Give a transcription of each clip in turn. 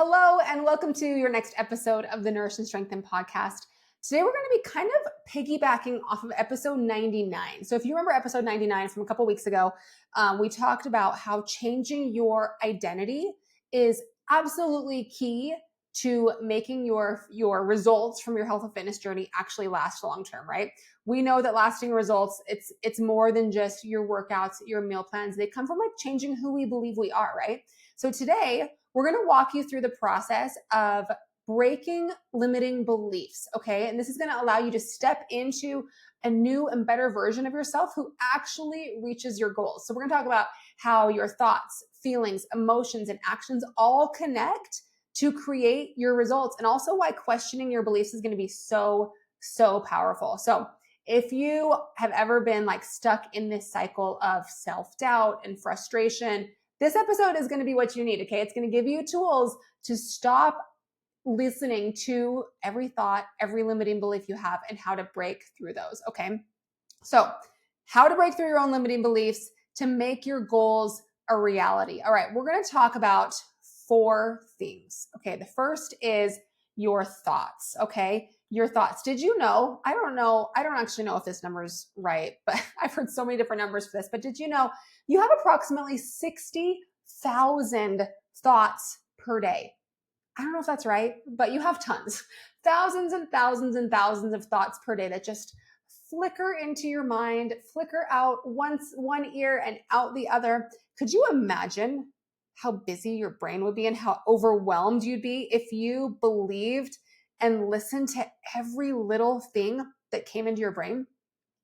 Hello, and welcome to your next episode of the Nourish and Strengthen podcast. Today, we're going to be kind of piggybacking off of episode 99. So, if you remember episode 99 from a couple weeks ago, we talked about how changing your identity is absolutely key to making your results from your health and fitness journey actually last long term, right? We know that lasting results, it's more than just your workouts, your meal plans. They come from like changing who we believe we are, right? So today, we're going to walk you through the process of breaking limiting beliefs, okay? And this is going to allow you to step into a new and better version of yourself who actually reaches your goals. So we're going to talk about how your thoughts, feelings, emotions, and actions all connect to create your results, and also why questioning your beliefs is going to be so powerful. So if you have ever been like stuck in this cycle of self-doubt and frustration, this episode is going to be what you need, okay? It's going to give you tools to stop listening to every thought, every limiting belief you have, and how to break through those, okay? So, how to break through your own limiting beliefs to make your goals a reality. All right, we're going to talk about 4 things, okay? The first is your thoughts, okay? Your thoughts. Did you know? I don't actually know if this number is right, but I've heard so many different numbers for this. But did you know you have approximately 60,000 thoughts per day? I don't know if that's right, but you have tons, thousands and thousands and thousands of thoughts per day that just flicker into your mind, flicker out once one ear and out the other. Could you imagine how busy your brain would be and how overwhelmed you'd be if you believed and listened to every little thing that came into your brain?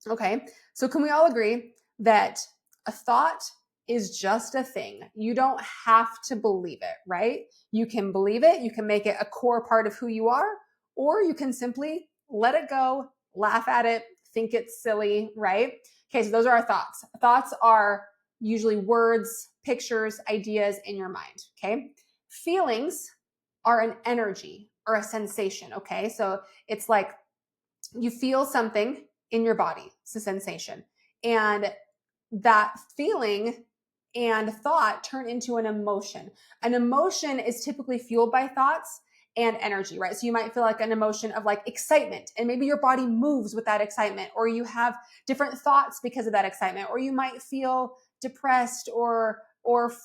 Okay, so can we all agree that a thought is just a thing? You don't have to believe it, right? You can believe it, you can make it a core part of who you are, or you can simply let it go, laugh at it, think it's silly, right? Okay, so those are our thoughts. Thoughts are usually words, pictures, ideas in your mind, okay? Feelings are an energy or a sensation, okay? So it's like you feel something in your body. It's a sensation. And that feeling and thought turn into an emotion. An emotion is typically fueled by thoughts and energy, right? So you might feel like an emotion of like excitement, and maybe your body moves with that excitement, or you have different thoughts because of that excitement, or you might feel depressed or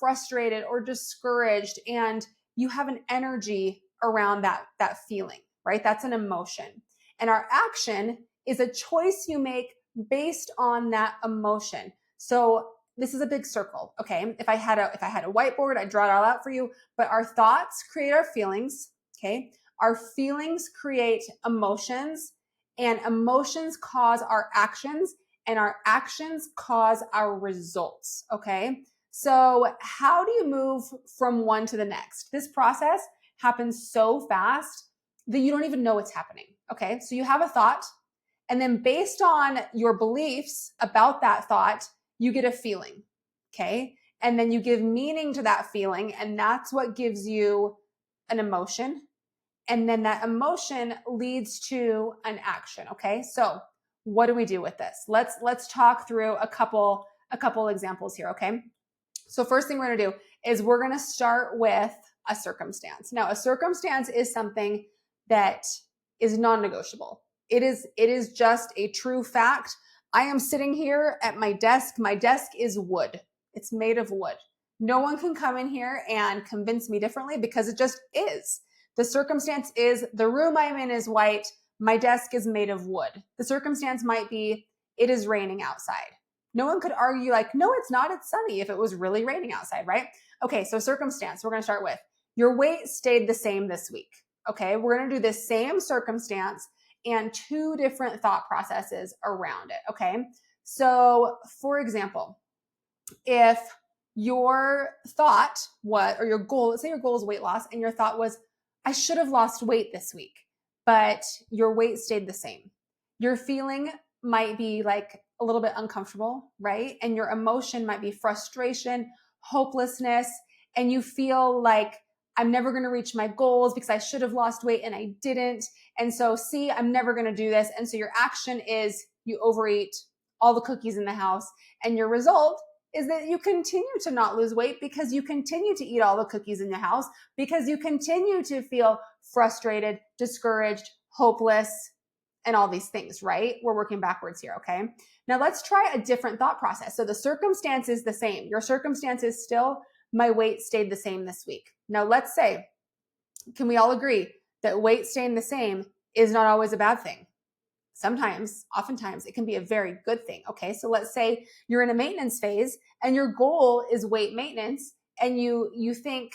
frustrated or discouraged, and you have an energy around that feeling, right? That's an emotion. And our action is a choice you make based on that emotion. So this is a big circle, okay? If I had a whiteboard, I'd draw it all out for you. But our thoughts create our feelings, okay? Our feelings create emotions, and emotions cause our actions, and our actions cause our results, okay? So how do you move from one to the next? This process happens so fast that you don't even know what's happening, okay? So you have a thought, and then based on your beliefs about that thought, you get a feeling, okay? And then you give meaning to that feeling, and that's what gives you an emotion. And then that emotion leads to an action, okay? So what do we do with this? Let's talk through a couple examples here, okay? So first thing we're going to do is we're going to start with a circumstance. Now, a circumstance is something that is non-negotiable. It is just a true fact. I am sitting here at my desk. My desk is wood. It's made of wood. No one can come in here and convince me differently because it just is. The circumstance is the room I'm in is white. My desk is made of wood. The circumstance might be it is raining outside. No one could argue like, no, it's not, it's sunny if it was really raining outside, right? Okay, so circumstance, we're going to start with your weight stayed the same this week. Okay, we're going to do the same circumstance and 2 different thought processes around it. Okay, so for example, if your thought or your goal, let's say your goal is weight loss, and your thought was, I should have lost weight this week, but your weight stayed the same. Your feeling might be like a little bit uncomfortable, right? And your emotion might be frustration, hopelessness, and you feel like I'm never going to reach my goals because I should have lost weight and I didn't. And so, see, I'm never going to do this. And so your action is you overeat all the cookies in the house, and your result is that you continue to not lose weight because you continue to eat all the cookies in your house, because you continue to feel frustrated, discouraged, hopeless, and all these things, right? We're working backwards here, okay? Now let's try a different thought process. So the circumstance is the same. Your circumstance is still, my weight stayed the same this week. Now let's say, can we all agree that weight staying the same is not always a bad thing? Sometimes, oftentimes, it can be a very good thing. Okay, so let's say you're in a maintenance phase and your goal is weight maintenance, and you think,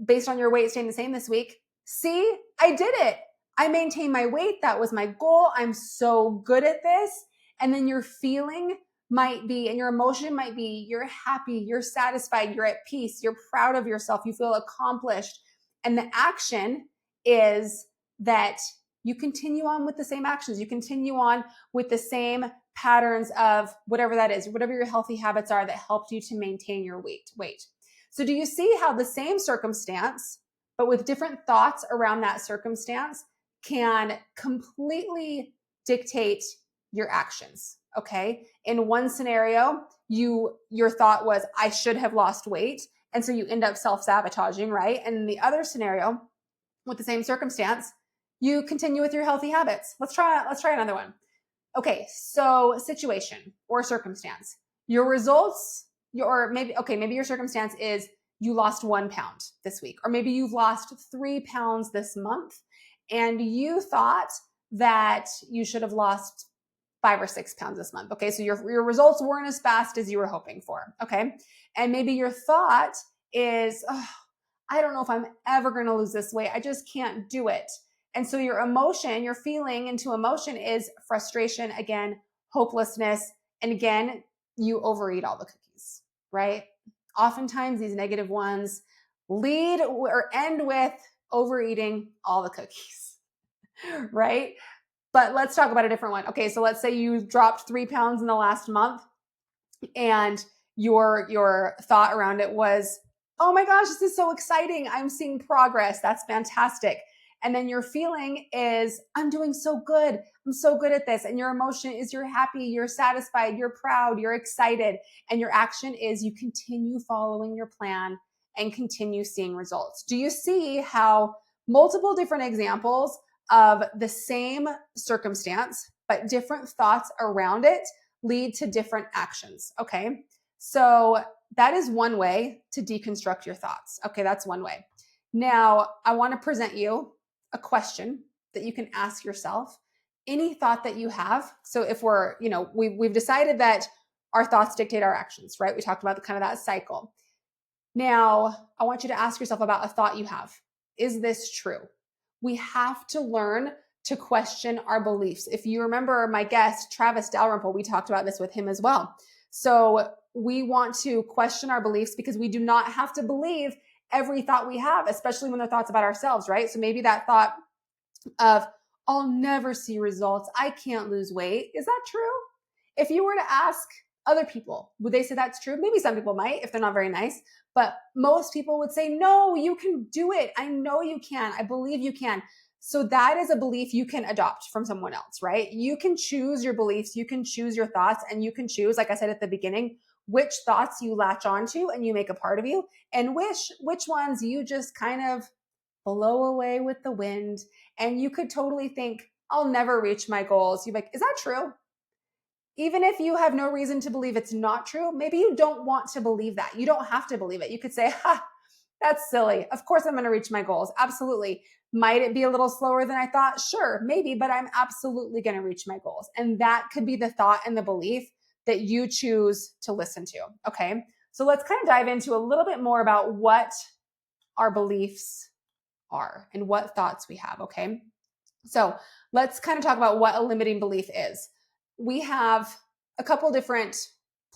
based on your weight staying the same this week, see, I did it. I maintained my weight. That was my goal. I'm so good at this. And then your feeling might be, and your emotion might be, you're happy, you're satisfied, you're at peace, you're proud of yourself, you feel accomplished. And the action is that you continue on with the same actions. You continue on with the same patterns of whatever that is, whatever your healthy habits are that helped you to maintain your weight. So do you see how the same circumstance, but with different thoughts around that circumstance, can completely dictate your actions? Okay. In one scenario, your thought was, I should have lost weight. And so you end up self-sabotaging, right? And in the other scenario, with the same circumstance, you continue with your healthy habits. Let's try another one. Okay, so situation or circumstance. Your results, maybe your circumstance is you lost 1 pound this week, or maybe you've lost 3 pounds this month, and you thought that you should have lost 5 or 6 pounds this month. Okay, so your results weren't as fast as you were hoping for. Okay, and maybe your thought is, oh, I don't know if I'm ever going to lose this weight. I just can't do it. And so your emotion, your feeling into emotion is frustration, again, hopelessness. And again, you overeat all the cookies, right? Oftentimes these negative ones lead or end with overeating all the cookies, right? But let's talk about a different one. Okay, so let's say you dropped 3 pounds in the last month, and your thought around it was, oh my gosh, this is so exciting. I'm seeing progress. That's fantastic. And then your feeling is, I'm doing so good. I'm so good at this. And your emotion is you're happy, you're satisfied, you're proud, you're excited. And your action is you continue following your plan and continue seeing results. Do you see how multiple different examples of the same circumstance, but different thoughts around it lead to different actions? Okay. So that is one way to deconstruct your thoughts. Okay. That's one way. Now I want to present you a question that you can ask yourself. Any thought that you have. So if we've decided that our thoughts dictate our actions, right? We talked about that cycle. Now I want you to ask yourself about a thought you have. Is this true? We have to learn to question our beliefs. If you remember my guest, Travis Dalrymple, we talked about this with him as well. So we want to question our beliefs because we do not have to believe every thought we have, especially when they're thoughts about ourselves, right? So maybe that thought of, I'll never see results, I can't lose weight. Is that true? If you were to ask other people, would they say that's true? Maybe some people might, if they're not very nice, but most people would say, no, you can do it. I know you can. I believe you can. So that is a belief you can adopt from someone else, right? You can choose your beliefs, you can choose your thoughts, and you can choose, like I said at the beginning, which thoughts you latch onto and you make a part of you, and which ones you just kind of blow away with the wind. And you could totally think, I'll never reach my goals. You're like, is that true? Even if you have no reason to believe it's not true, maybe you don't want to believe that. You don't have to believe it. You could say, that's silly. Of course I'm going to reach my goals. Absolutely. Might it be a little slower than I thought? Sure, maybe, but I'm absolutely going to reach my goals. And that could be the thought and the belief that you choose to listen to. Okay. So let's kind of dive into a little bit more about what our beliefs are and what thoughts we have. Okay. So let's kind of talk about what a limiting belief is. We have a couple different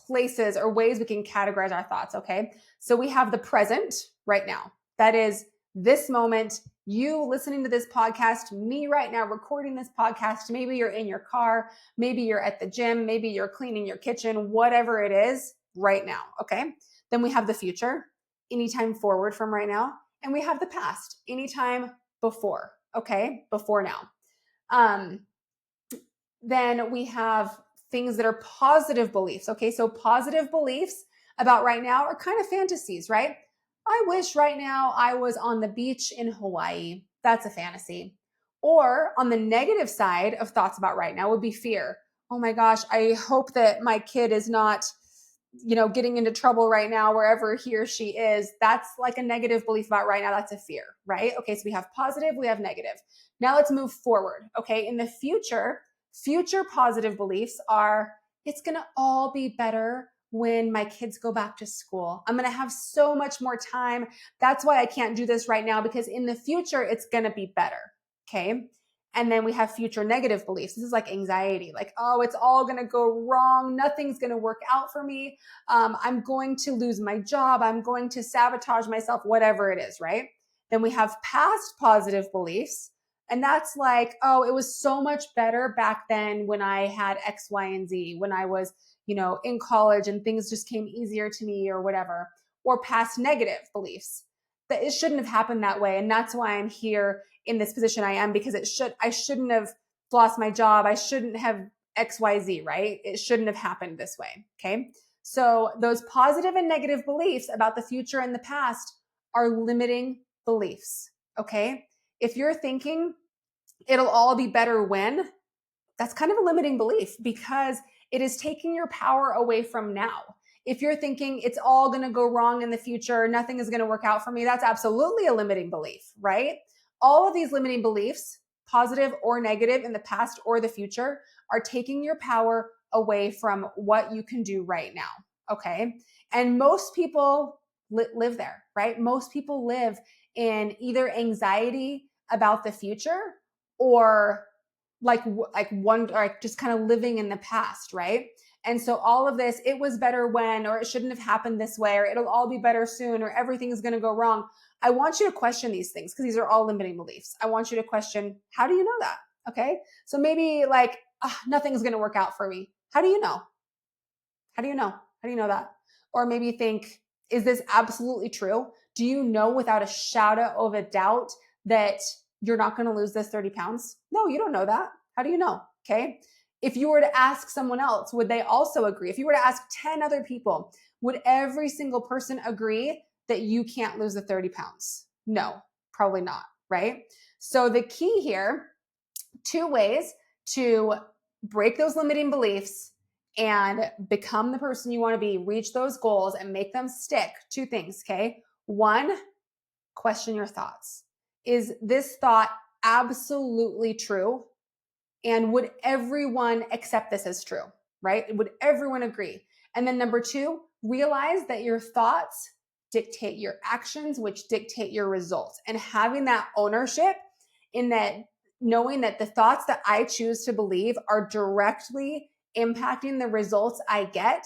places or ways we can categorize our thoughts. Okay. So we have the present right now. That is this moment, you listening to this podcast, me right now recording this podcast. Maybe you're in your car, maybe you're at the gym, maybe you're cleaning your kitchen, whatever it is right now. Okay. Then we have the future, anytime forward from right now. And we have the past, anytime before. Okay. Before now. Then we have things that are positive beliefs. Okay. So positive beliefs, about right now are kind of fantasies, right? I wish right now I was on the beach in Hawaii. That's a fantasy. Or on the negative side of thoughts about right now would be fear. Oh my gosh, I hope that my kid is not, getting into trouble right now, wherever he or she is. That's like a negative belief about right now. That's a fear, right? Okay, so we have positive, we have negative. Now let's move forward. Okay, in the future positive beliefs are it's gonna all be better when my kids go back to school. I'm gonna have so much more time. That's why I can't do this right now, because in the future, it's gonna be better. Okay. And then we have future negative beliefs. This is like anxiety, like, oh, it's all going to go wrong. Nothing's going to work out for me. I'm going to lose my job. I'm going to sabotage myself, whatever it is, right? Then we have past positive beliefs. And that's like, oh, it was so much better back then when I had X, Y, and Z, when I was, in college and things just came easier to me or whatever. Or past negative beliefs that it shouldn't have happened that way. And that's why I'm here in this position I am, because I shouldn't have lost my job. I shouldn't have XYZ, right? It shouldn't have happened this way. Okay. So those positive and negative beliefs about the future and the past are limiting beliefs. Okay. If you're thinking it'll all be better when, that's kind of a limiting belief, because it is taking your power away from now. If you're thinking it's all going to go wrong in the future, nothing is going to work out for me, that's absolutely a limiting belief, right? All of these limiting beliefs, positive or negative, in the past or the future, are taking your power away from what you can do right now. Okay. And most people live there, right? Most people live in either anxiety about the future or like one, or just kind of living in the past, right? And so all of this, it was better when, or it shouldn't have happened this way, or it'll all be better soon, or everything's going to go wrong. I want you to question these things, because these are all limiting beliefs. I want you to question, how do you know that? Okay. So maybe like, nothing's going to work out for me. How do you know? How do you know? How do you know that? Or maybe think, is this absolutely true? Do you know without a shadow of a doubt that you're not going to lose this 30 pounds? No, you don't know that. How do you know? Okay. If you were to ask someone else, would they also agree? If you were to ask 10 other people, would every single person agree that you can't lose the 30 pounds? No, probably not. Right. So the key here, 2 ways to break those limiting beliefs and become the person you want to be, reach those goals and make them stick. 2 things. Okay. 1, question your thoughts. Is this thought absolutely true? And would everyone accept this as true, right? Would everyone agree? And then number 2, realize that your thoughts dictate your actions, which dictate your results. And having that ownership in that, knowing that the thoughts that I choose to believe are directly impacting the results I get,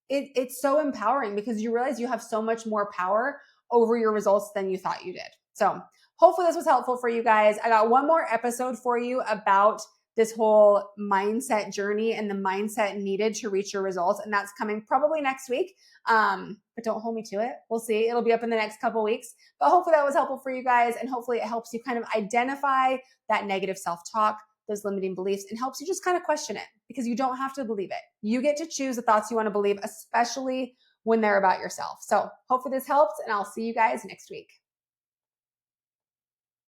it's so empowering, because you realize you have so much more power over your results than you thought you did. So hopefully this was helpful for you guys. I got one more episode for you about this whole mindset journey and the mindset needed to reach your results. And that's coming probably next week. But don't hold me to it. We'll see. It'll be up in the next couple weeks. But hopefully that was helpful for you guys. And hopefully it helps you kind of identify that negative self-talk, those limiting beliefs, and helps you just kind of question it, because you don't have to believe it. You get to choose the thoughts you want to believe, especially when they're about yourself. So hopefully this helped, and I'll see you guys next week.